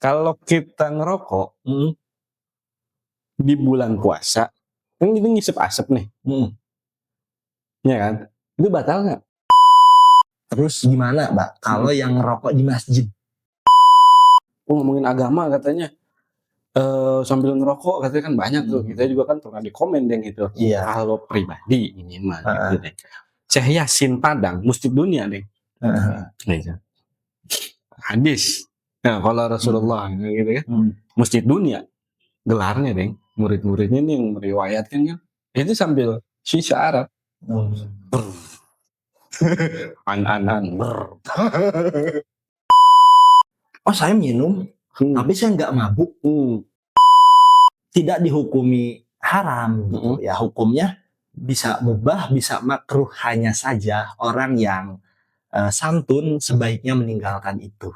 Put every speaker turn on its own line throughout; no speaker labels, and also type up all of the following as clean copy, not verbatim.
Kalau kita ngerokok di bulan puasa, kan kita ngisep asap nih, ya kan? Itu batal nggak?
Terus gimana, Mbak? Kalau yang ngerokok di masjid?
Ngomongin agama katanya, sambil ngerokok katanya kan banyak tuh. Kita juga kan pernah di komen deh gitu.
Iya.
Kalau pribadi ini mah gitu deh. Syekh Yasin Padang, Masjid Dunia deh. Hadis. Nah, kalau Rasulullah gitu kan, Masjid Dunia gelarnya deh. Murid-muridnya nih yang meriwayatkan kan, itu sambil shisha Arab. An-an-an.
Oh, saya minum, tapi saya nggak mabuk. Tidak dihukumi haram gitu. Ya, hukumnya bisa mubah, bisa makruh. Hanya saja orang yang santun sebaiknya meninggalkan itu.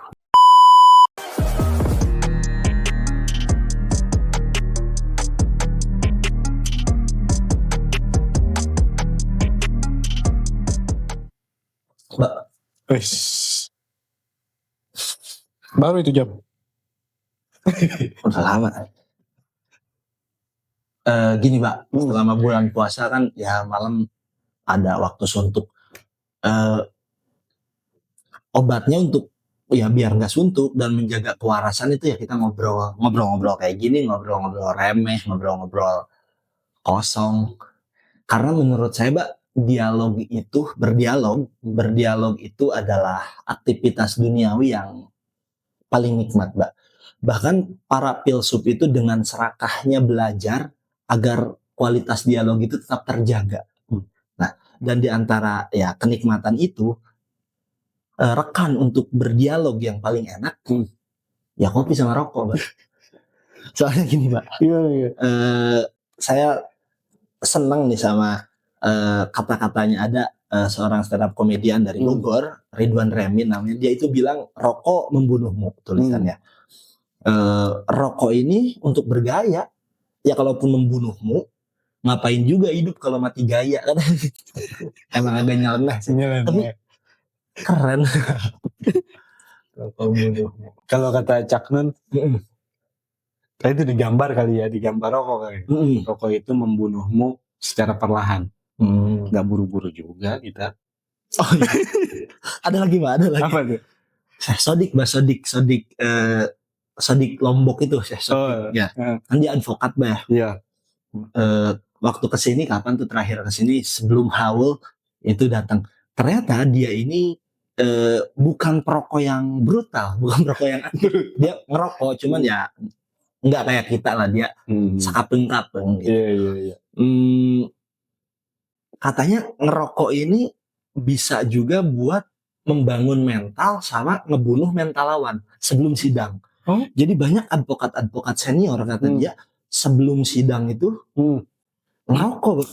Mbak,
baru itu jam.
udah lama. Gini, Mbak, selama bulan puasa kan ya malam ada waktu suntuk. Obatnya untuk ya biar nggak suntuk dan menjaga kewarasan itu ya kita ngobrol-ngobrol kayak gini, ngobrol-ngobrol remeh, ngobrol-ngobrol kosong. Karena menurut saya, Mbak, berdialog itu adalah aktivitas duniawi yang paling nikmat, Mbak. Bahkan para filsuf itu dengan serakahnya belajar agar kualitas dialog itu tetap terjaga. Nah, dan di antara ya kenikmatan itu, rekan untuk berdialog yang paling enak ya kopi sama rokok, Mbak. Soalnya gini, Mbak. Saya senang nih sama kata-katanya ada seorang stand up komedian dari Bogor, Ridwan Remin namanya. Dia itu bilang rokok membunuhmu, tulisannya. Rokok ini untuk bergaya. Ya kalaupun membunuhmu, ngapain juga hidup kalau mati gaya kan? Emang agak nyeleneh sih. Tapi keren. Rokok membunuhmu.
Kalau kata Cak Nun, itu digambar kali ya, digambar rokok kali. Rokok itu membunuhmu secara perlahan. Nggak buru-buru juga kita.
Oh iya. Ada lagi, Mbak, ada lagi.
Apa tuh?
Sodik Lombok itu, Sodik. Ya. Kan dia advokat, Mbak.
Iya.
Waktu kesini, kapan tuh terakhir kesini, sebelum haul itu datang. Ternyata dia ini bukan perokok yang brutal, bukan perokok yang dia ngerokok, cuman ya nggak kayak kita lah, dia sekapeng-kapeng gitu.
Iya.
Katanya ngerokok ini bisa juga buat membangun mental sama ngebunuh mental lawan sebelum sidang. Jadi banyak advokat senior kata dia sebelum sidang itu ngerokok.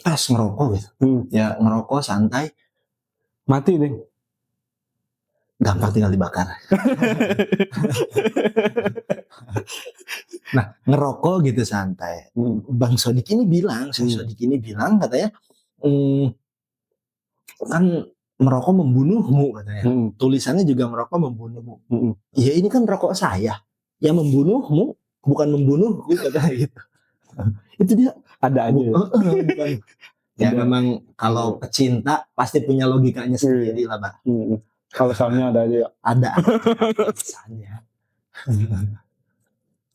Pas ngerokok gitu. Ya ngerokok santai.
Mati deh.
Gampang tinggal dibakar. Nah, ngerokok gitu santai. Bang Sodik ini bilang, katanya kan merokok membunuhmu katanya. Tulisannya juga merokok membunuhmu. Ya ini kan rokok saya. Yang membunuhmu bukan membunuhku katanya gitu. Itu dia
ada aja.
Bukan. Ya memang kalau pecinta pasti punya logikanya sendiri lah, Pak.
Alasannya ada aja ya.
Ada alasannya.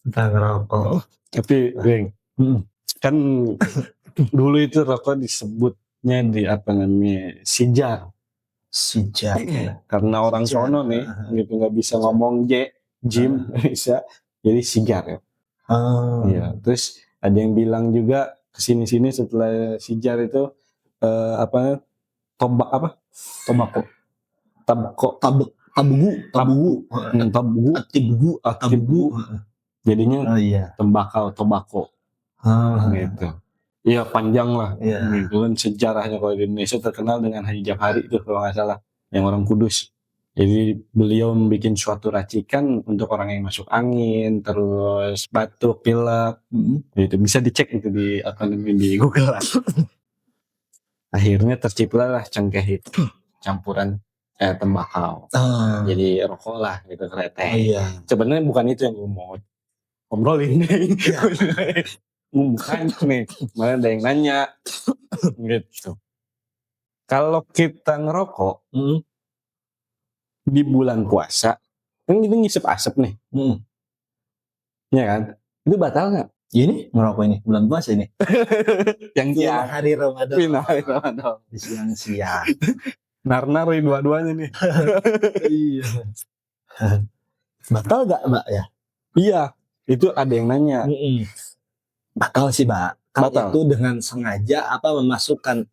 Tentang rokok.
Tapi, Bang, kan dulu itu rokok disebutnya di apa namanya sijar. Karena orang sono nih, gitu nggak bisa ngomong Jim bisa, jadi sijar ya. Iya. Terus ada yang bilang juga kesini-sini setelah sijar itu tabugu. Jadinya tobako. Gitu. Iya panjang lah. Gitu kan sejarahnya kalau di Indonesia terkenal dengan Haji Jafari itu kalau nggak salah, yang orang Kudus. Jadi beliau membuat suatu racikan untuk orang yang masuk angin, terus batuk, pilek. Itu bisa dicek itu di Google lah. Akhirnya terciptalah cengkeh itu, campuran tembakau. Jadi rokok lah gitu kretek. Sebenarnya bukan itu yang gue mau ngobrolin nih. Bukan nih, malah ada yang nanya gitu. Kalau kita ngerokok di bulan puasa, kan kita ngisep asap nih, ya kan? Itu batal nggak?
Ini ngerokok ini bulan puasa ini.
Yang siang
hari Ramadan.
Hari Ramadan.
Di siang-siang.
Nar-nar dua-duanya nih.
Iya. Batal gak Mbak ya?
Iya, itu ada yang nanya.
Batal sih Mbak. Kalau itu dengan sengaja memasukkan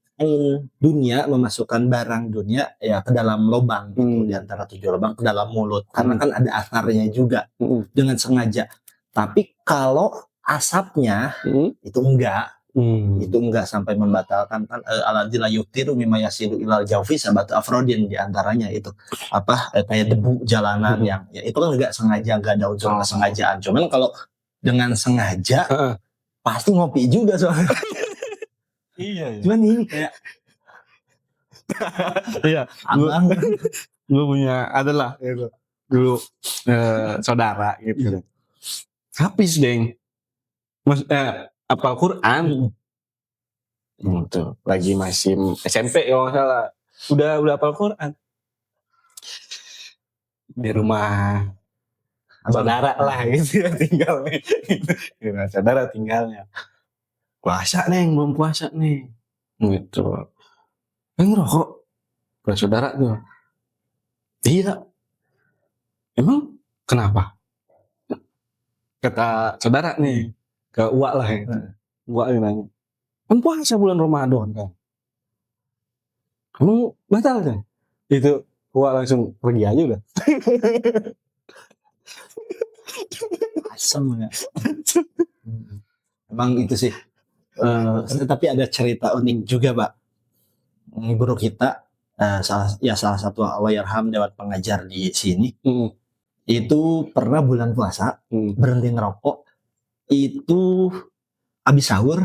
dunia, memasukkan barang dunia ya ke dalam lubang gitu, di antara 7 lubang ke dalam mulut. Karena kan ada asarnya juga dengan sengaja. Tapi kalau asapnya itu enggak. Itu enggak sampai membatalkan kan aladzi la yutiru mimma yasilu ilal jawfi sabat afrodin, di antaranya itu kayak debu jalanan yang ya itu kan enggak sengaja, enggak ada unsur kesengajaan. Cuman kalau dengan sengaja pasti ngopi juga soalnya. Iya. Cuman ini kayak
iya, gue punya adalah gitu. Dulu saudara gitu. Habis deng. Apal Quran. Gitu. Lagi masih SMP ya nggak salah. Udah apal Quran. Di rumah saudara lah gitu ya tinggal nih. Di rumah saudara tinggalnya. Puasa nih, belum puasa nih. Gitu. Ngerokok. Ke saudara tuh. Iya. Emang kenapa? Kata saudara nih. Ke uak lah gitu. Uak yang nanya. Kan puasa bulan Ramadan kan. Kamu batal kan? Itu uak langsung pergi aja udah.
Asem ya. Emang itu sih. Tapi ada cerita unik juga Pak. Guru kita salah satu Allahyarham lewat pengajar di sini. Itu pernah bulan puasa berhenti ngerokok. Itu habis sahur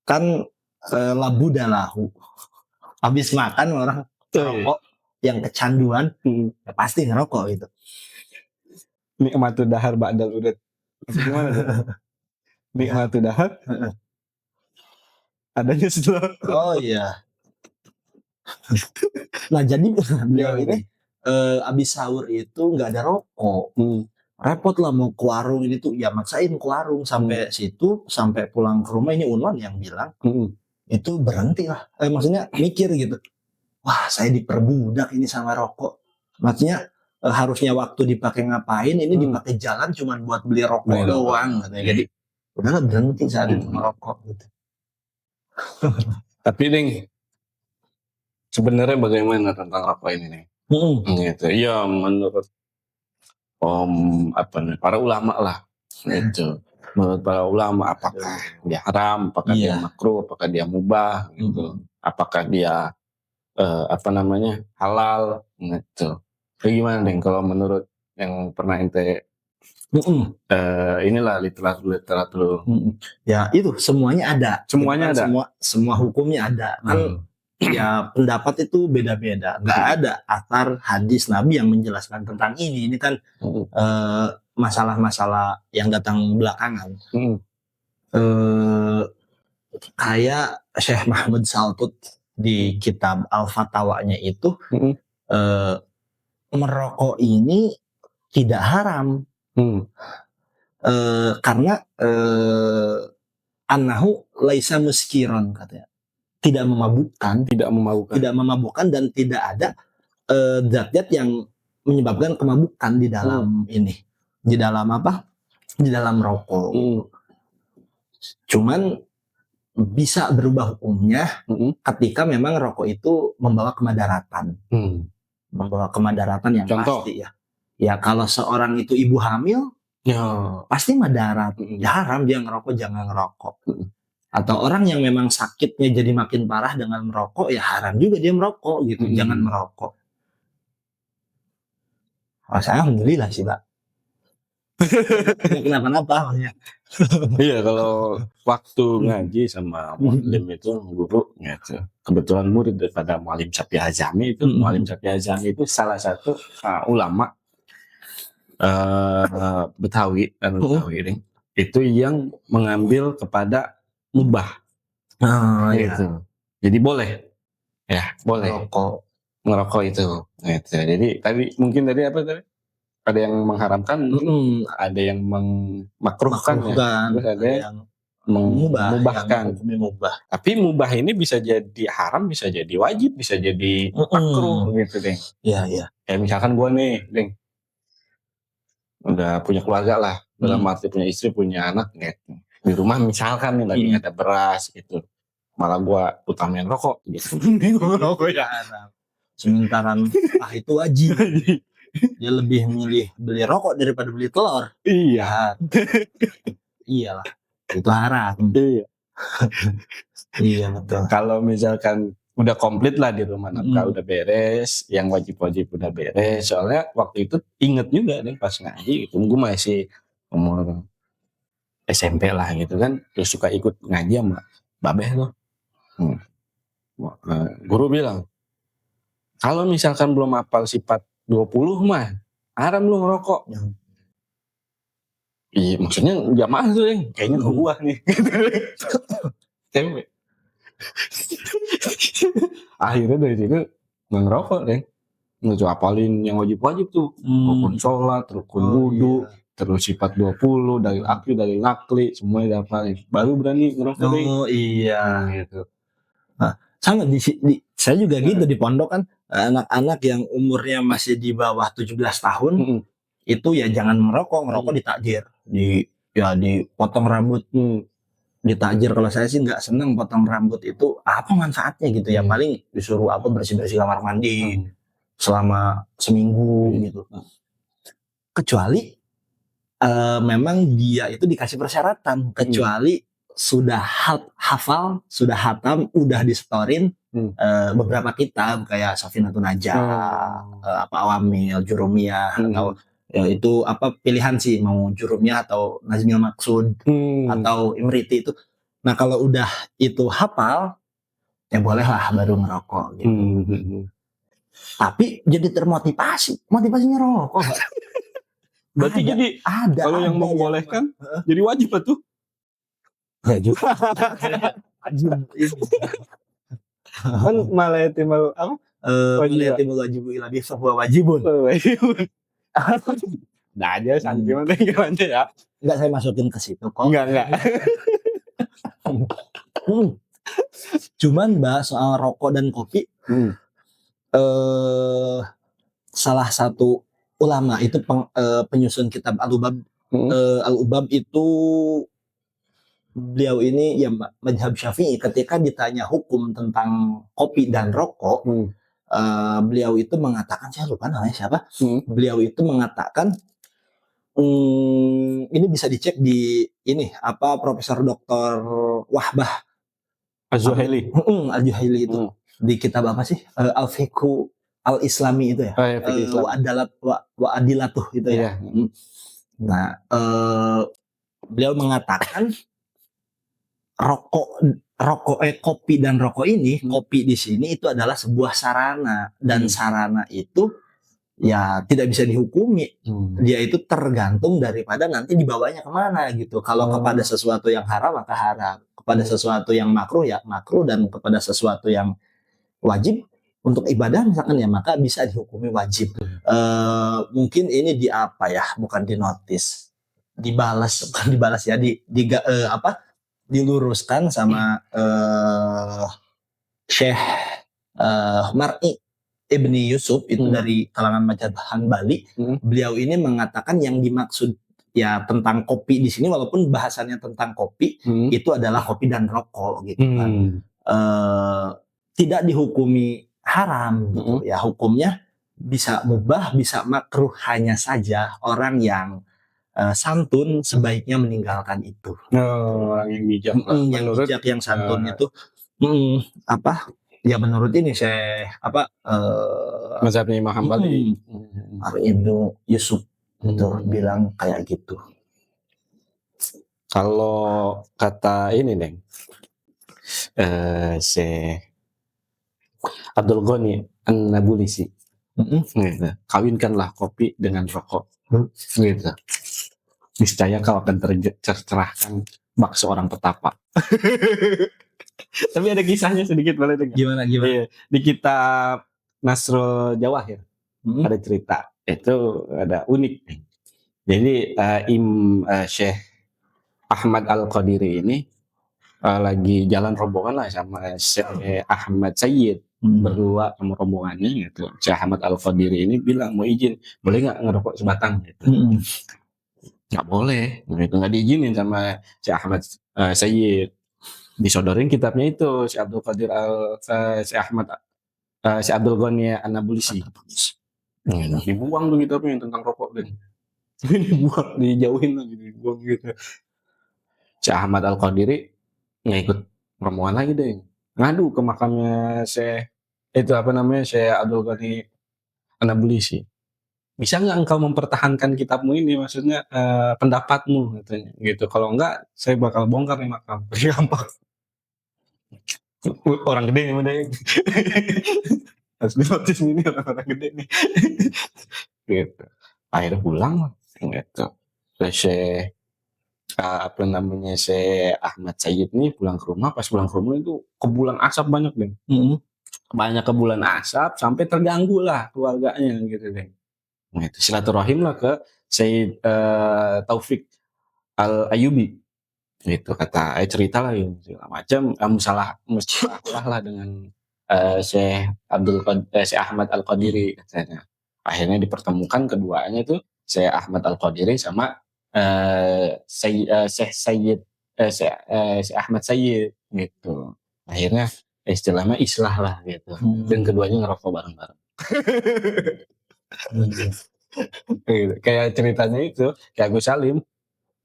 kan labu dalahu. Habis makan orang ngerokok yang kecanduan ya pasti ngerokok gitu.
Nikmatul dahar ba'dal udat. Gimana tuh? Nikmatul dahar adanya setelah.
Oh iya. Nah jadi beliau ini abis sahur itu nggak ada rokok. Repot lah mau ke warung ini tuh, ya maksain ke warung sampai situ, sampai pulang ke rumah ini Unwan yang bilang itu berhenti lah. Maksudnya mikir gitu, wah saya diperbudak ini sama rokok. Maksudnya harusnya waktu dipakai ngapain, ini dipakai jalan cuma buat beli rokok doang. Jadi udahlah berhenti saat itu merokok gitu.
Tapi Ding, sebenarnya bagaimana tentang rokok ini nih? Gitu. Ya menurut para ulama lah gitu. Menurut para ulama apakah dia haram, apakah dia makruh, apakah dia mubah gitu. Apakah dia halal gitu. Gimana Ding kalau menurut yang pernah ente inilah literatur.
Ya itu semuanya ada.
Semuanya ada.
Semua hukumnya ada. Kan ya pendapat itu beda-beda. Nggak ada atar hadis Nabi yang menjelaskan tentang ini. Ini kan masalah-masalah yang datang belakangan. Kayak Syekh Mahmud Saltut di kitab Al-Fatawanya itu merokok ini tidak haram. Karena annahu laisa muskiron katanya. Tidak memabukkan dan tidak ada zat-zat yang menyebabkan kemabukan di dalam ini. Di dalam apa? Di dalam rokok. Cuman bisa berubah hukumnya ketika memang rokok itu membawa kemadaratan. Membawa kemadaratan yang
contoh?
Pasti ya. Ya kalau seorang itu ibu hamil, pasti madarat. Ya haram dia ngerokok, jangan ngerokok. Atau orang yang memang sakitnya jadi makin parah dengan merokok, ya haram juga dia merokok gitu. Jangan merokok. Saya alhamdulillah sih Pak. Tidak kenapa-napa maksudnya.
Iya kalau waktu ngaji sama mu'allim itu guru gitu. kebetulan murid daripada Muallim Syafi'i Azami itu. Muallim Syafi'i Azami itu salah satu ulama Betawi ini, itu yang mengambil kepada mubah. Gitu. Jadi boleh ngerokok itu. Gitu. Jadi mungkin tadi apa tadi? Ada yang mengharamkan, ada yang memakruhkan ya, terus ada yang mengubahkan. Tapi mubah ini bisa jadi haram, bisa jadi wajib, bisa jadi makruh gitu, Deng.
Iya.
Kayak misalkan gue nih, Deng, udah punya keluarga lah, dalam arti punya istri, punya anak gitu. Di rumah misalkan nih lagi ada beras gitu, malah gue utamain rokok gitu.
Rokok ya haram. Sementara itu wajib. Dia lebih memilih beli rokok daripada beli telur.
Iya.
Iyalah. Itu haram.
Iya.
Iya betul.
Kalau misalkan udah komplit lah di rumah nafkah udah beres, yang wajib-wajib udah beres. Soalnya waktu itu inget juga nih pas ngaji, gue masih umur SMP lah gitu kan, terus suka ikut ngaji sama babeh tuh. Guru bilang, kalau misalkan belum hafal sifat 20 mah haram lu ngerokok. Iya, maksudnya jamaah tuh yang kayaknya ke gua nih. Cewek. Akhirnya dari situ nggak ngerokok deh. Nggak hafalin yang wajib-wajib tuh. Rukun sholat, rukun wudu, terus sifat 20, dari akli, dari nakli, semuanya dihafalin. Baru berani ngerokok deh.
Iya. Gitu. Nah, sama saya juga gitu di pondok kan, anak-anak yang umurnya masih di bawah 17 tahun itu ya jangan merokok ditakjir, dipotong rambut, ditakjir. Kalau saya sih nggak seneng potong rambut, itu apa manfaatnya gitu ya, paling disuruh bersih-bersih kamar mandi selama seminggu gitu. Kecuali memang dia itu dikasih persyaratan, kecuali sudah hafal, sudah hatam, udah disetorin beberapa kitab kayak Safinatun Najah, Awamil, Jurumiyah, atau ya itu pilihan sih, mau Jurumiyah atau Nazmil Maksud atau Imriti itu. Nah kalau udah itu hafal, ya bolehlah baru ngerokok gitu. Tapi jadi motivasinya rokok.
Berarti jadi kalau yang membolehkan jadi wajib tuh.
Ya juga.
Kan malah timbul apa?
Timbul wajib ila bi fahuwa wajibun.
Nah aja santai gimana ya?
Enggak, saya masukin ke situ kok.
Enggak.
Cuman Mbak, soal rokok dan kopi, salah satu ulama itu penyusun kitab Al-Ubab. Al-Ubab itu beliau ini ya mazhab Syafi'i, ketika ditanya hukum tentang kopi dan rokok, beliau itu mengatakan, saya lupa namanya siapa, beliau itu mengatakan, ini bisa dicek di ini Profesor Dr. Wahbah
Az-Zuhaili.
Al-Zuhaili itu di kitab apa sih, Al-Fiqhu Al-Islami itu ya, wa adilatuh itu ya. Nah beliau mengatakan kopi dan rokok ini, kopi di sini itu adalah sebuah sarana, dan sarana itu ya tidak bisa dihukumi. Dia itu tergantung daripada nanti dibawanya kemana gitu. Kalau kepada sesuatu yang haram maka haram, kepada sesuatu yang makruh ya makruh, dan kepada sesuatu yang wajib untuk ibadah misalkan ya maka bisa dihukumi wajib. Mungkin ini bukan dinotis, dibalas ya, diluruskan sama Syekh Mar'i Ibni Yusuf itu dari kalangan mazhab Hanbali. Beliau ini mengatakan yang dimaksud ya tentang kopi di sini, walaupun bahasannya tentang kopi, itu adalah kopi dan rokok gitu kan. Tidak dihukumi haram gitu ya, hukumnya bisa mubah, bisa makruh, hanya saja orang yang santun sebaiknya meninggalkan itu.
Orang yang bijak,
yang santun itu ya menurut ini
mazhabnya Imam Hambali,
Ibnu Yusuf itu bilang kayak gitu.
Kalau kata ini Syekh Abdul Ghani An-Nabulsi. Gitu. Kawinkanlah kopi dengan rokok. Gitu. Niscaya kau akan tercerahkan bak seorang petapa. Tapi ada kisahnya sedikit, boleh dengar?
Gimana?
Iya. Di kitab Nasrul Jawahir ada cerita. Itu ada unik. Jadi Syekh Ahmad Al-Qadiri ini lagi jalan rombongan lah sama Syekh Ahmad Sayyid, berdua sama rombongannya gitu. Syekh Ahmad Al-Qadiri ini bilang, mau izin, boleh nggak ngerokok sebatang gitu. Nggak boleh, gitu, nggak diizinin sama Syekh Ahmad Sayyid. Disodorin kitabnya itu Syekh Abdul Qadir Syekh Ahmad Syekh Abdul Ghani An-Nabulsi. Dibuang tuh kitabnya yang tentang rokok kan. Dibuang, dijauhin lagi, dibuang gitu. Syekh Ahmad Al-Qadiri nggak ikut rombongan lagi deh, ngadu ke makamnya Syekh Abdul Ghani An-Nabulsi. Bisa nggak engkau mempertahankan kitabmu ini, maksudnya pendapatmu katanya gitu. Kalau enggak, saya bakal bongkar nih makam. Gampang. Orang gede nih udah. Harus dinotis ini orang gede nih. Gitu. Akhirnya pulang gitu. Syekh Syekh Ahmad Sayyid nih pulang ke rumah. Pas pulang ke rumah itu kebulan asap banyak deh. Banyak kebulan asap sampai terganggu lah keluarganya gitu deh. Nah, itu silaturahim lah ke Sayyid Taufik Al-Ayubi. Itu kata cerita lah gitu, segala macam, musalah lah dengan Syekh Syekh Ahmad Al-Qadiri katanya. Akhirnya dipertemukan keduanya itu Syekh Ahmad Al-Qadiri sama Syekh Ahmad Sayyid gitu. Akhirnya istilahnya islah lah gitu. Dan keduanya ngerokok bareng-bareng. Kayak ceritanya itu, kayak Agus Salim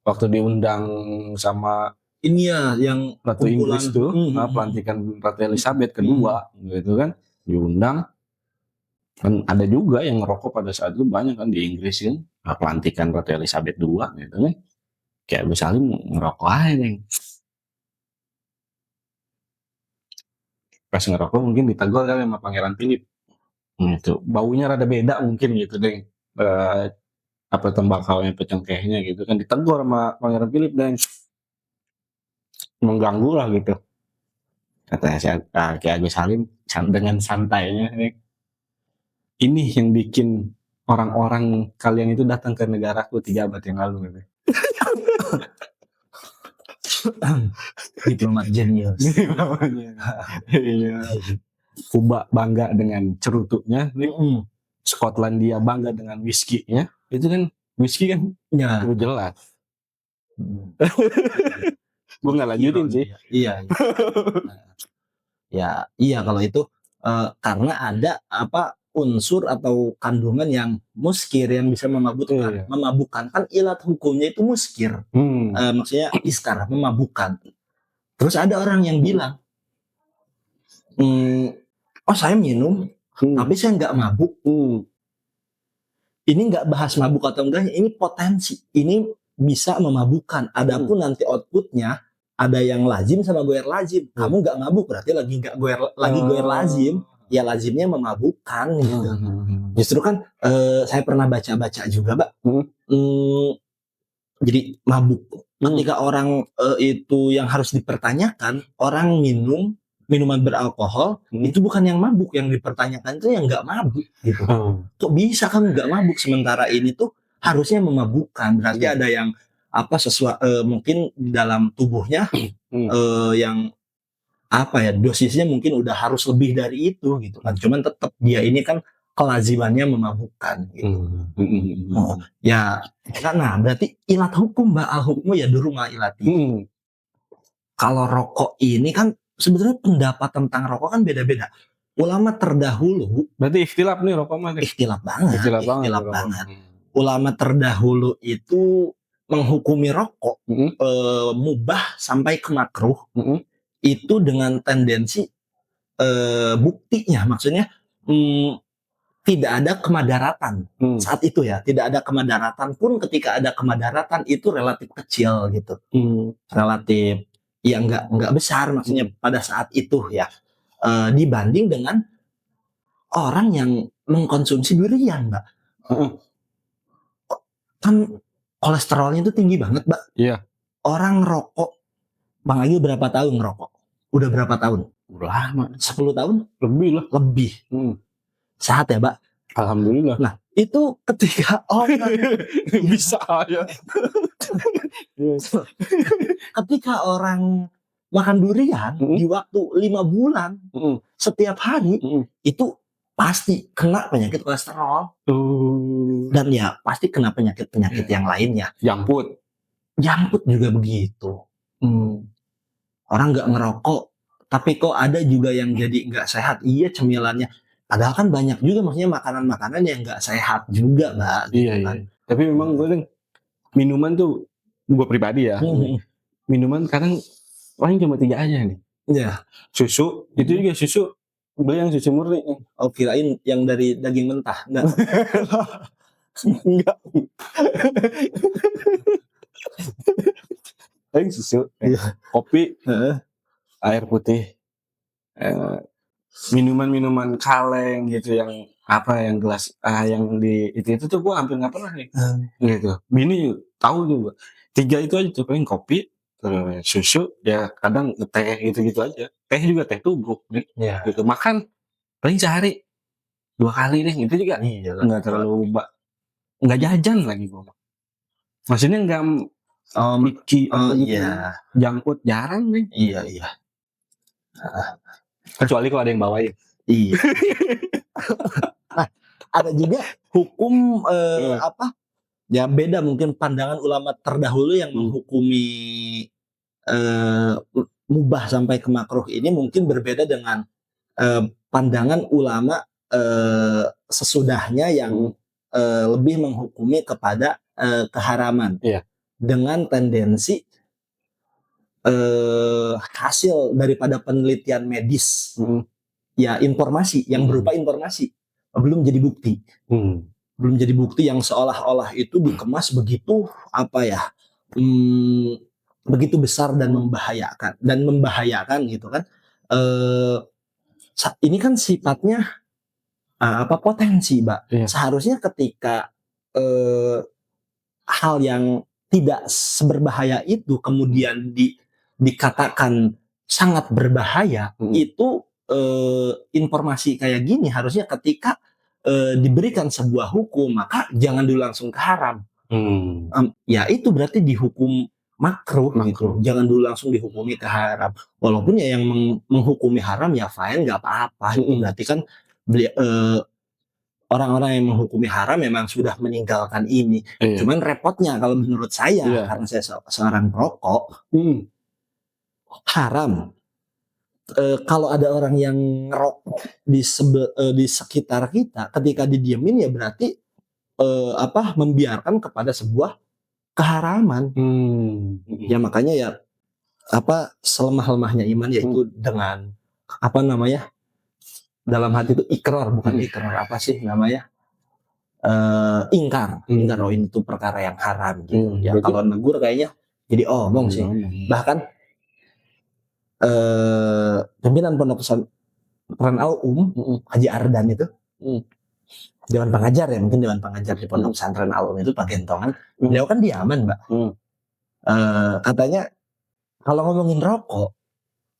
waktu diundang sama
ini ya yang
Ratu Inggris tuh, pelantikan Ratu Elizabeth kedua gitu kan, diundang. Kan ada juga yang ngerokok pada saat itu, banyak kan di Inggris kan, pelantikan Ratu Elizabeth II gitu kan. Kayak Agus Salim ngerokok aja nih. Pas ngerokok mungkin ditegur kali sama Pangeran Philip. Gitu. Baunya rada beda mungkin gitu deh. Tembakaunya, pecengkehnya gitu kan, ditegur sama Pangeran Philip dan mengganggu lah gitu. Kata Kiai Agus Salim dengan santainya, ini yang bikin orang-orang kalian itu datang ke negaraku 3 abad yang lalu gitu.
Diplomat jenius.
Kuba bangga dengan cerutuknya, Skotlandia bangga dengan whisky-nya. Itu kan whisky kan ya jelas. Gue nggak lanjutin sih.
Iya. Iya kalau itu karena ada unsur atau kandungan yang muskir yang bisa memabukkan. Memabukkan kan ilat hukumnya itu muskir. Maksudnya iskar, memabukkan. Terus ada orang yang bilang, oh saya minum, tapi saya nggak mabuk. Ini nggak bahas mabuk atau enggaknya, ini potensi, ini bisa memabukkan. Adapun nanti outputnya ada yang lazim sama goer lazim. Kamu nggak mabuk berarti lagi nggak goer lazim, ya lazimnya memabukkan gitu. Justru kan saya pernah baca juga, Mbak. Jadi mabuk. Ketika orang itu yang harus dipertanyakan, orang minum minuman beralkohol itu bukan yang mabuk, yang dipertanyakan itu yang nggak mabuk gitu. Kok bisa kamu nggak mabuk sementara ini tuh harusnya memabukkan? Berarti ada yang mungkin dalam tubuhnya yang dosisnya mungkin udah harus lebih dari itu gitu kan. Cuman tetap dia ini kan kelazimannya memabukkan gitu. Karena berarti ilat hukum al hukmu ya duruma ilati. Kalau rokok ini kan sebetulnya pendapat tentang rokok kan beda-beda. Ulama terdahulu,
berarti ikhtilaf nih rokok mah.
Ikhtilaf banget. Ulama terdahulu itu menghukumi rokok mubah sampai ke makruh itu dengan tendensi buktinya, maksudnya tidak ada kemadaratan saat itu ya, tidak ada kemadaratan pun, ketika ada kemadaratan itu relatif kecil gitu, relatif ya nggak besar maksudnya pada saat itu ya. dibanding dengan orang yang mengkonsumsi durian, Mbak. Kan kolesterolnya itu tinggi banget, Mbak.
Iya.
Orang rokok, Bang Agil berapa tahun ngerokok? Udah berapa tahun?
Udah lama.
10 tahun?
Lebih lah.
Lebih. Sehat ya, Mbak?
Alhamdulillah.
Nah, itu ketika orang
bisa aja.
Ketika orang makan durian di waktu 5 bulan setiap hari itu pasti kena penyakit kolesterol. Dan ya pasti kena penyakit-penyakit yang lainnya.
Jamput
juga begitu. Orang nggak ngerokok, tapi kok ada juga yang jadi nggak sehat. Iya, cemilannya. Padahal kan banyak juga maksudnya makanan-makanan yang nggak sehat juga, Mbak.
Iya, kan? Iya. Tapi memang gue minuman tuh, gue pribadi ya, minuman kadang paling cuma 3 aja nih.
Iya.
Susu, itu juga susu, beli yang susu murni.
Oh, kirain yang dari daging mentah. Enggak.
Enggak. Paling susu, kopi, air putih, minuman-minuman kaleng gitu, yang yang gelas, yang di itu tuh gue hampir nggak pernah nih. Gitu. Bini tahu juga. 3 itu aja tuh, paling kopi, susu, ya kadang teh gitu-gitu aja. Teh juga teh tubruk nih. Gitu. Makan paling sehari 2 kali deh, itu juga nggak terlalu nggak jajan lagi gue. Maksudnya nggak jangkut jarang nih.
Iya.
Kecuali kalau ada yang bawain.
Iya. Nah, ada juga hukum ya beda mungkin pandangan ulama terdahulu yang menghukumi mubah sampai ke makruh ini mungkin berbeda dengan pandangan ulama sesudahnya yang lebih menghukumi kepada keharaman. Dengan tendensi hasil daripada penelitian medis, ya informasi yang berupa informasi belum jadi bukti, belum jadi bukti yang seolah-olah itu dikemas begitu begitu besar dan membahayakan gitu kan. Ini kan sifatnya potensi, Mbak. Seharusnya ketika hal yang tidak seberbahaya itu kemudian dikatakan sangat berbahaya, itu informasi kayak gini harusnya ketika diberikan sebuah hukum maka jangan dulu langsung ke haram. Ya itu berarti dihukum makruh. Gitu. Jangan dulu langsung dihukumi ke haram. Walaupun ya yang menghukumi haram ya fine, nggak apa-apa. Itu berarti kan orang-orang yang menghukumi haram memang sudah meninggalkan ini. Cuman repotnya kalau menurut saya, karena saya seorang perokok, haram. Kalau ada orang yang ngerokok di sekitar kita, ketika didiemin ya berarti membiarkan kepada sebuah keharaman. Ya makanya ya selemah-lemahnya iman yaitu dengan dalam hati itu ikrar, bukan ikrar ingkar. Ingkar, ini tuh perkara yang haram gitu. Ya kalau negur kayaknya jadi omong sih. Bahkan pimpinan pondok pesantren Haji Ardan itu Dewan Pengajar ya, mungkin Dewan Pengajar di pondok pesantren Al-Um itu Pak Gentongan. Beliau kan di Yaman, Mbak. Katanya kalau ngomongin rokok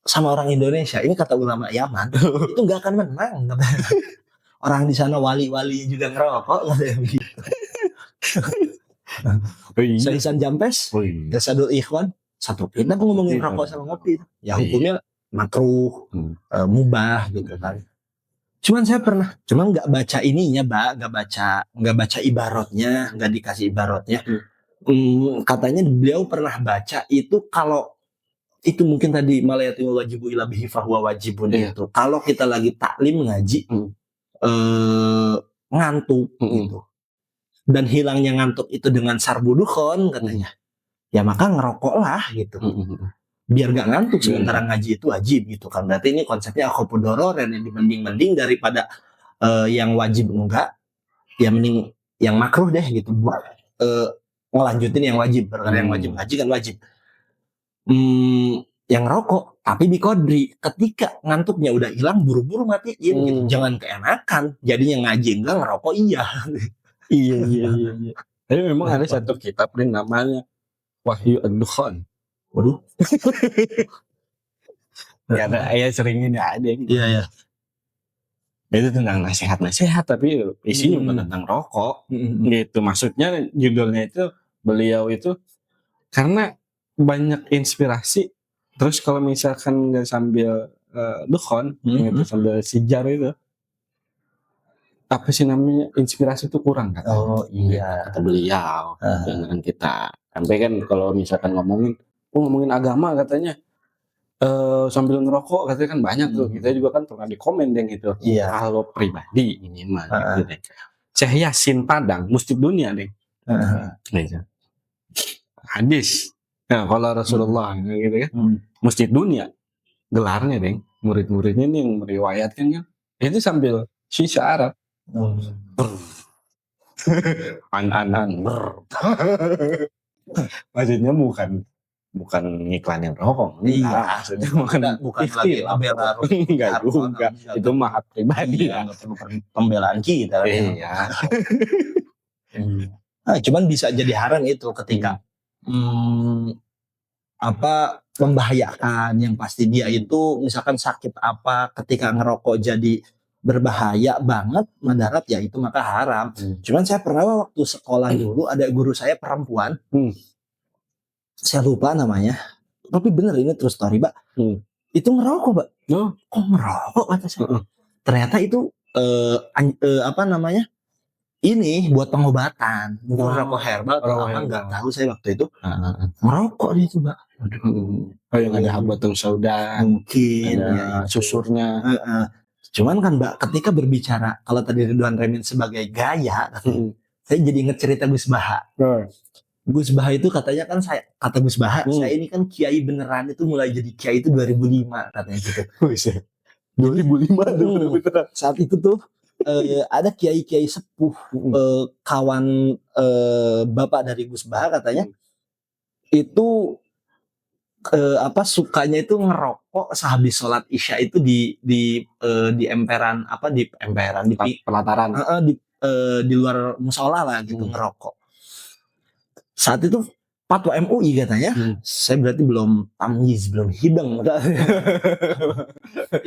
sama orang Indonesia, ini kata ulama Yaman, itu nggak akan menang. Orang di sana wali-wali juga ngerokok, katanya begitu. Saisan Jampes, Jasadul Ikhwan, satu kita ngomongin rokok sama ngopi, ya hukumnya makruh, mubah gitu kan. Cuman nggak baca ininya, Mbak, nggak baca ibaratnya, nggak dikasih ibaratnya. Katanya beliau pernah baca itu kalau itu mungkin tadi malayatul wajibu ila bihi fahuwa wajibun itu. Kalau kita lagi taklim ngaji ngantuk gitu. Dan hilangnya ngantuk itu dengan sarbudukhon katanya. Ya maka ngerokoklah gitu. Biar gak ngantuk sementara ngaji itu wajib gitu kan. Berarti ini konsepnya khawfu dororen yang dibanding-banding daripada yang wajib enggak. Ya mending yang makruh deh gitu. Ngelanjutin yang wajib. Perkara yang wajib ngaji kan wajib. Yang rokok Tapi bikodri, ketika ngantuknya udah hilang, buru-buru matiin gitu. Jangan keenakan, jadinya ngaji enggak, ngerokok iya.
Iya. Tapi memang ada satu kitab yang namanya Wahyu Ad-Dukhan.
Waduh.
Ya ada sering ini ada.
Iya.
Itu tentang nasihat tapi isinya bukan tentang rokok. Gitu. Maksudnya judulnya itu beliau itu karena banyak inspirasi. Terus kalau misalkan nggak sambil dukhon, gitu, sambil sijar itu, apa sih namanya, inspirasi itu kurang kan?
Oh iya.
Kata beliau, dengan kita. Sampai kan kalau misalkan ngomongin agama katanya, sambil ngerokok katanya kan banyak tuh. Kita juga kan pernah di komen deh gitu.
Iya.
Kalau pribadi ini mah gitu deh. Syekh Yasin Padang, Mustik Dunia deh. Hadis. Nah, kalau Rasulullah gitu kan, Masjid Dunia gelarnya deh, murid-muridnya nih yang meriwayatkan kan, itu sambil shisha Arab. An-an-an. Maksudnya bukan ngiklanin rokok.
Iya,
maksudnya
bukan lagi label
enggak juga. Itu mah hak pribadi
ya. Enggak perlu pembelaan kita.
Iya.
Nah, cuman bisa jadi haram itu ketika membahayakan, yang pasti dia itu misalkan sakit apa, ketika ngerokok jadi berbahaya banget, mendarat ya itu maka haram. Cuman saya pernah waktu sekolah dulu ada guru saya perempuan, saya lupa namanya, tapi bener ini true story, Pak. Itu ngerokok, Pak. Kok ngerokok kata saya? Ternyata itu ini buat pengobatan, bukan rokok herbal atau apa, nggak tahu saya waktu itu. Merokok dia itu, Mbak.
Yang ada habatul sauda,
mungkin
ada susurnya.
Cuman kan Mbak, ketika berbicara, kalau tadi Ridwan Remin sebagai gaya, saya jadi inget cerita Gus Baha. Gus Baha itu katanya kan kata Gus Baha, saya ini kan kiai beneran itu mulai jadi kiai itu 2005 katanya gitu.
2005
saat itu tuh ada kiai-kiai sepuh, kawan bapak dari Gus Baha katanya, itu sukanya itu ngerokok sehabis sholat isya itu di emperan di
pelataran,
di luar musola lah gitu, ngerokok. Saat itu fatwa MUI katanya, saya berarti belum tamyiz, belum hidang.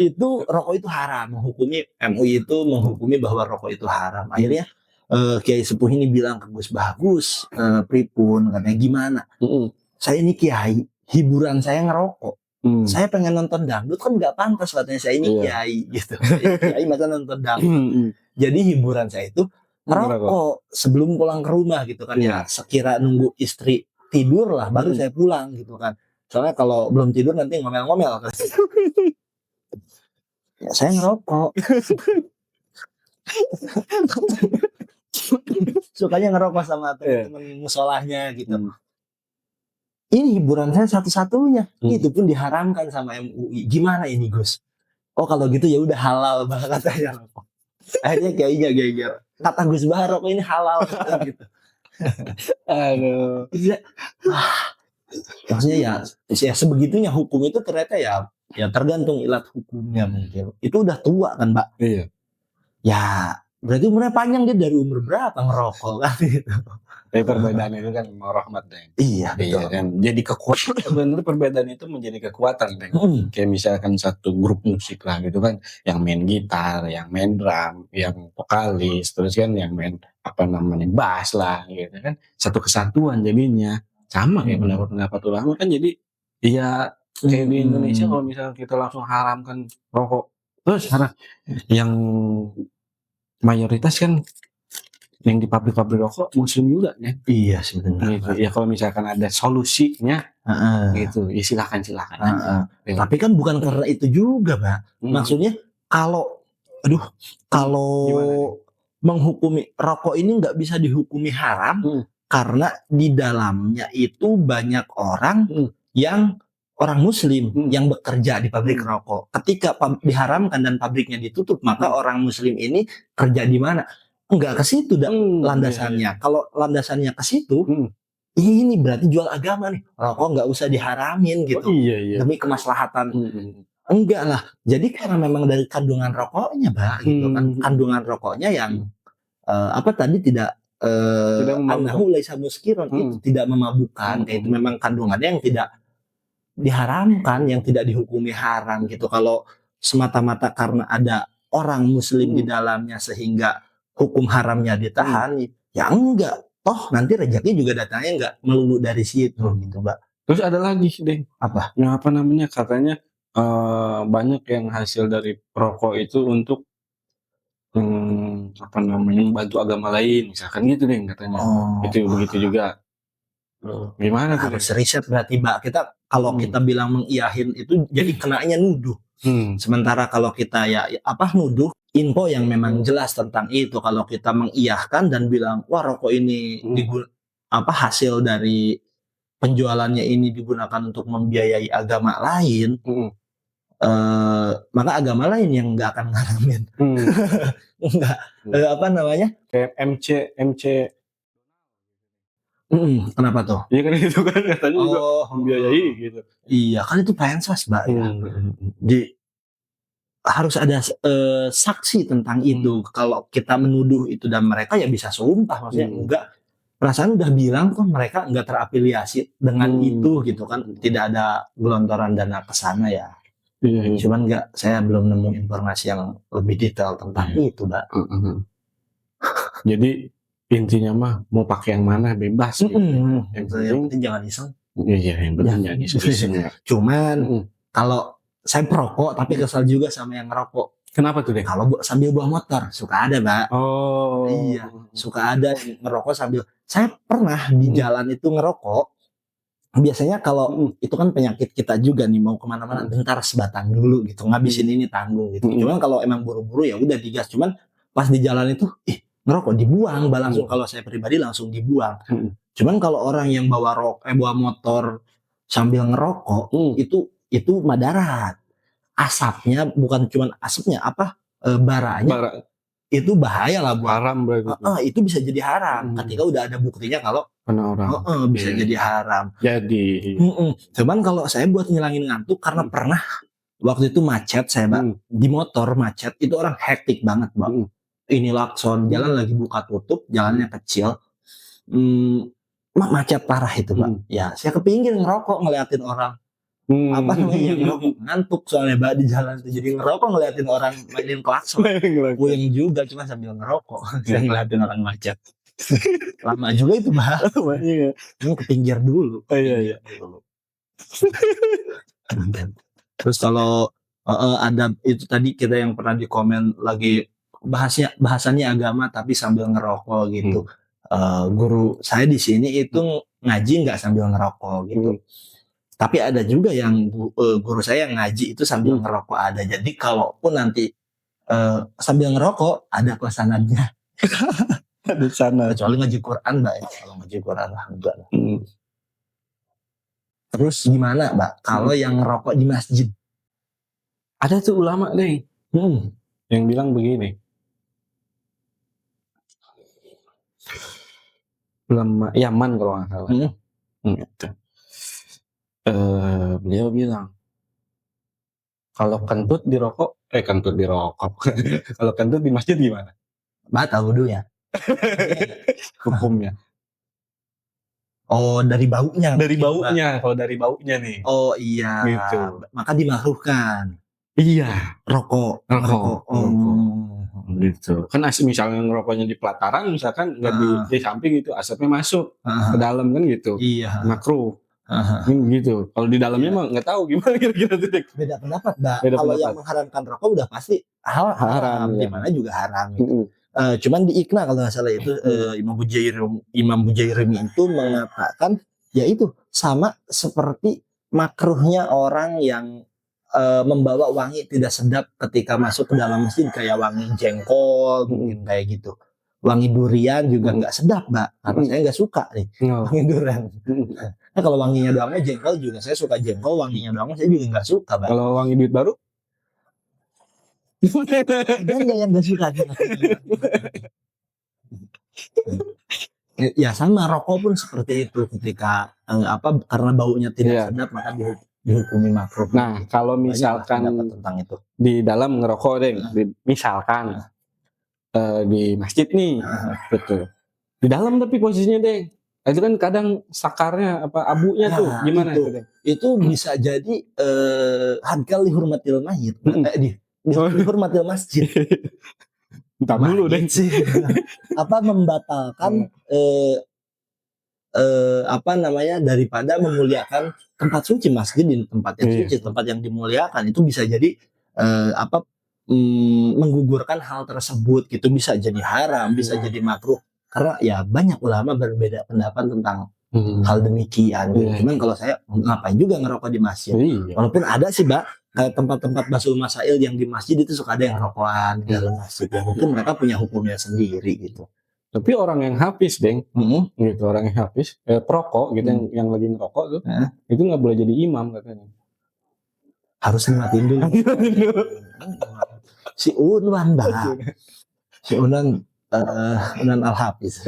Itu rokok itu haram, MUI itu menghukumi bahwa rokok itu haram. Akhirnya kiai sepuh ini bilang ke Gus Bagus, pripun, katanya gimana? Saya ini kiai, hiburan saya ngerokok. Saya pengen nonton dangdut kan nggak pantas, katanya saya ini kiai gitu. Kiai masa nonton dangdut. Jadi hiburan saya itu ngerokok sebelum pulang ke rumah gitu kan, ya sekira nunggu istri tidur lah baru saya pulang gitu kan. Soalnya kalau belum tidur nanti ngomel-ngomel. Ya saya ngerokok. Sukanya ngerokok sama teman musolahnya gitu. Ini hiburan saya satu-satunya. Itu pun diharamkan sama MUI. Gimana ini Gus? Oh kalau gitu ya udah halal banget katanya. Akhirnya kayaknya geger. Kata Gus Bahar rokok ini halal gitu. Aduh. Maksudnya ya sebegitunya hukum itu ternyata ya tergantung ilat hukumnya mungkin. Itu udah tua kan, Mbak?
Iya.
Ya berarti umurnya panjang, dia dari umur berapa ngerokok kan gitu.
Tapi perbedaan itu kan rahmat deh.
Iya betul.
Kan. Jadi kekuatan benar, perbedaan itu menjadi kekuatan deh. Kayak misalkan satu grup musik lah gitu kan, yang main gitar, yang main drum, yang vokalis, terus kan yang main bass lah gitu kan. Satu kesatuan jadinya. Sama kayak pendapat ulama kan, jadi ya kayak di Indonesia kalau misalnya kita langsung haramkan rokok, terus yang mayoritas kan yang di pabrik-pabrik rokok muslim juga ya.
Iya sebenarnya.
Gitu. Ya kalau misalkan ada solusinya gitu, ya silakan.
Tapi kan bukan karena itu juga, Pak. Maksudnya kalau menghukumi rokok ini nggak bisa dihukumi haram karena di dalamnya itu banyak orang yang orang muslim yang bekerja di pabrik rokok. Ketika diharamkan dan pabriknya ditutup, maka orang muslim ini kerja di mana? Enggak ke situ landasannya. Kalau landasannya ke situ, ini berarti jual agama nih, rokok nggak usah diharamin gitu,
Iya.
demi kemaslahatan. Enggak lah, jadi karena memang dari kandungan rokoknya, gitu kan, kandungan rokoknya yang apa tadi tidak annahu laisa muskiron, itu tidak memabukkan, itu memang kandungannya yang tidak diharamkan, yang tidak dihukumi haram gitu. Kalau semata-mata karena ada orang muslim di dalamnya sehingga hukum haramnya ditahan, ya enggak. Toh nanti rezeki juga datangnya enggak melulu dari situ gitu, Mbak.
Terus ada lagi, Deng.
Apa?
Yang apa namanya, katanya banyak yang hasil dari rokok itu untuk apa namanya, bantu agama lain, misalkan gitu, Deng, katanya. Itu begitu juga. Gimana tuh?
Harus riset berarti, Mbak. Kita kalau kita bilang mengiyahin itu jadi kenanya nuduh. Sementara kalau kita ya apa nuduh info yang memang jelas tentang itu. Kalau kita mengiyahkan dan bilang wah rokok ini hasil dari penjualannya ini digunakan untuk membiayai agama lain, maka agama lain yang nggak akan ngalamin. Enggak, apa namanya?
Kayak MC.
Kenapa tuh?
Iya kan itu kan katanya juga membiayai gitu.
Iya kan itu pansos, Mbak. Jadi harus ada saksi tentang itu. Kalau kita menuduh itu dan mereka ya bisa sumpah, maksudnya enggak. Perasaan udah bilang kok mereka enggak terafiliasi dengan itu gitu kan. Tidak ada gelontoran dana ke sana ya. Cuman enggak, saya belum nemu informasi yang lebih detail tentang itu, Mbak.
Jadi intinya mah mau pakai yang mana bebas gitu.
Yang penting jangan iseng.
Iya, yang penting jangan iseng.
Cuman kalau saya perokok tapi kesal juga sama yang ngerokok.
Kenapa tuh, Dek?
Kalau sambil bawa motor suka ada, Mbak.
Oh.
Iya, suka ada yang ngerokok sambil. Saya pernah di jalan itu ngerokok. Biasanya kalau itu kan penyakit kita juga nih, mau kemana-mana bentar sebatang dulu gitu, ngabisin ini tanggung gitu. Cuman kalau emang buru-buru ya udah digas. Cuman pas di jalan itu ngerokok dibuang, langsung. Kalau saya pribadi langsung dibuang. Cuman kalau orang yang bawa motor sambil ngerokok itu madarat. Asapnya bukan cuma asapnya baranya itu bahaya lah buat
haram berarti.
Itu bisa jadi haram ketika udah ada buktinya kalau
orang
bisa jadi haram.
Jadi
cuman kalau saya buat ngilangin ngantuk karena pernah waktu itu macet saya, Mbak, di motor macet itu orang hektik banget, Mbak. Ini lakson, jalan lagi buka tutup, jalannya kecil, macet parah itu, Mbak. Ya saya kepingin ngerokok ngeliatin orang ngerokok, ngantuk soalnya, Mbak, di jalan itu. Jadi ngerokok ngeliatin orang mainin klakson. Puyeng juga cuma sambil ngerokok. Saya ngeliatin orang macet. Lama juga itu, Mbak. Ini ke pinggir dulu.
Iya.
Terus kalau ada itu tadi kita yang pernah di komen lagi bahasannya agama tapi sambil ngerokok gitu. Guru saya di sini itu ngaji nggak sambil ngerokok gitu. Tapi ada juga yang guru saya yang ngaji itu sambil ngerokok ada. Jadi kalaupun nanti sambil ngerokok ada kesanadnya.
Ada sana.
Kecuali ngaji Quran, Mbak. Kalau ngaji Quran lah enggak lah. Terus gimana, Mbak? Kalau yang ngerokok di masjid?
Ada tuh ulama, Deng. Yang bilang begini. Ulama Yaman kalau nggak salah. Gitu. Beliau bilang kalau kentut dirokok kalau kentut di masjid gimana?
Batal wudunya.
Hukumnya.
Oh, dari baunya.
Kalau dari baunya nih.
Oh iya. Gitu. Maka dimakruhkan.
Iya.
Rokok.
Gitu. Kan misalnya ngerokoknya di pelataran, misalkan nggak di samping gitu, asapnya masuk ke dalam kan gitu.
Iya.
Makruh. Gitu. Kalau di dalamnya mah nggak tahu gimana kira-kira tuh.
Beda pendapat, Mbak. Kalau yang mengharamkan rokok udah pasti haram. Di mana juga haram. Cuman di Iqna kalau nggak salah itu Imam Bujairimi itu mengatakan ya itu sama seperti makruhnya orang yang membawa wangi tidak sedap ketika masuk ke dalam masjid, kayak wangi jengkol mungkin kayak gitu. Wangi durian juga nggak sedap, Mbak. Karena saya nggak suka nih wangi durian. Nah, kalau wanginya doangnya jengkol juga saya suka jengkol, wanginya doang saya juga nggak suka, Mbak.
Kalau wangi duit baru?
Ada nggak yang nggak suka? Ya sama, rokok pun seperti itu, ketika karena baunya tidak sedap maka dihukumi makruh.
Nah, kalau misalkan
tentang itu
di dalam ngerokok deh, misalkan di masjid nih, betul. Di dalam tapi posisinya deh, itu kan kadang sakarnya abunya tuh gimana itu deh?
Itu bisa jadi hadkal dihurmatil mayit, dihurmatil masjid.
Entar dulu deh
sih. Membatalkan daripada memuliakan tempat suci. Masjid di tempat yang suci, tempat yang dimuliakan, itu bisa jadi menggugurkan hal tersebut gitu, bisa jadi haram, bisa jadi makruh, karena ya banyak ulama berbeda pendapat tentang hal demikian. Cuman kalau saya ngapain juga ngerokok di masjid, walaupun ada sih kayak tempat-tempat basul masail yang di masjid itu suka ada yang rokokan di dalam masjid, ya mungkin mereka punya hukumnya sendiri gitu.
Tapi orang yang hafiz gitu, orang yang hafiz perokok gitu, yang lagi ngerokok tuh itu nggak boleh jadi imam katanya,
harus nikmatin dulu. Si Unwan Unan Al-Hafiz,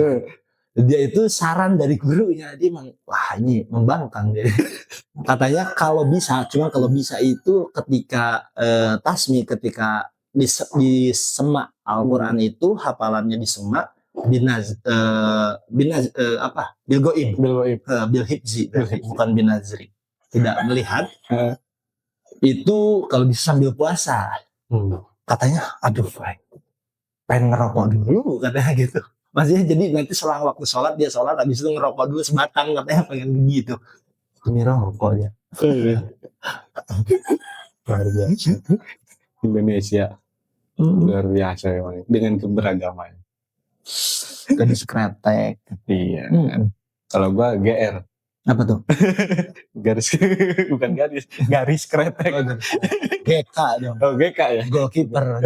dia itu saran dari gurunya, dia ini membangkang dia. Katanya kalau bisa itu ketika tasmi, ketika disemak Al-Quran itu hafalannya disemak bil hibzi, bukan binazri, tidak melihat, itu kalau bisa sambil puasa. Katanya aduh pengen ngerokok dulu katanya gitu. Maksudnya jadi nanti selang waktu sholat, dia sholat habis itu ngerokok dulu sebatang, katanya pengen begitu. Ini rokok dia.
Luar biasa. Indonesia luar biasa memang dengan keberagaman.
Gadis kretek.
Iya. Kalau gua GR.
Apa tuh?
Garis bukan garis kretek.
GK dong.
Oh GK ya.
Goalkeeper.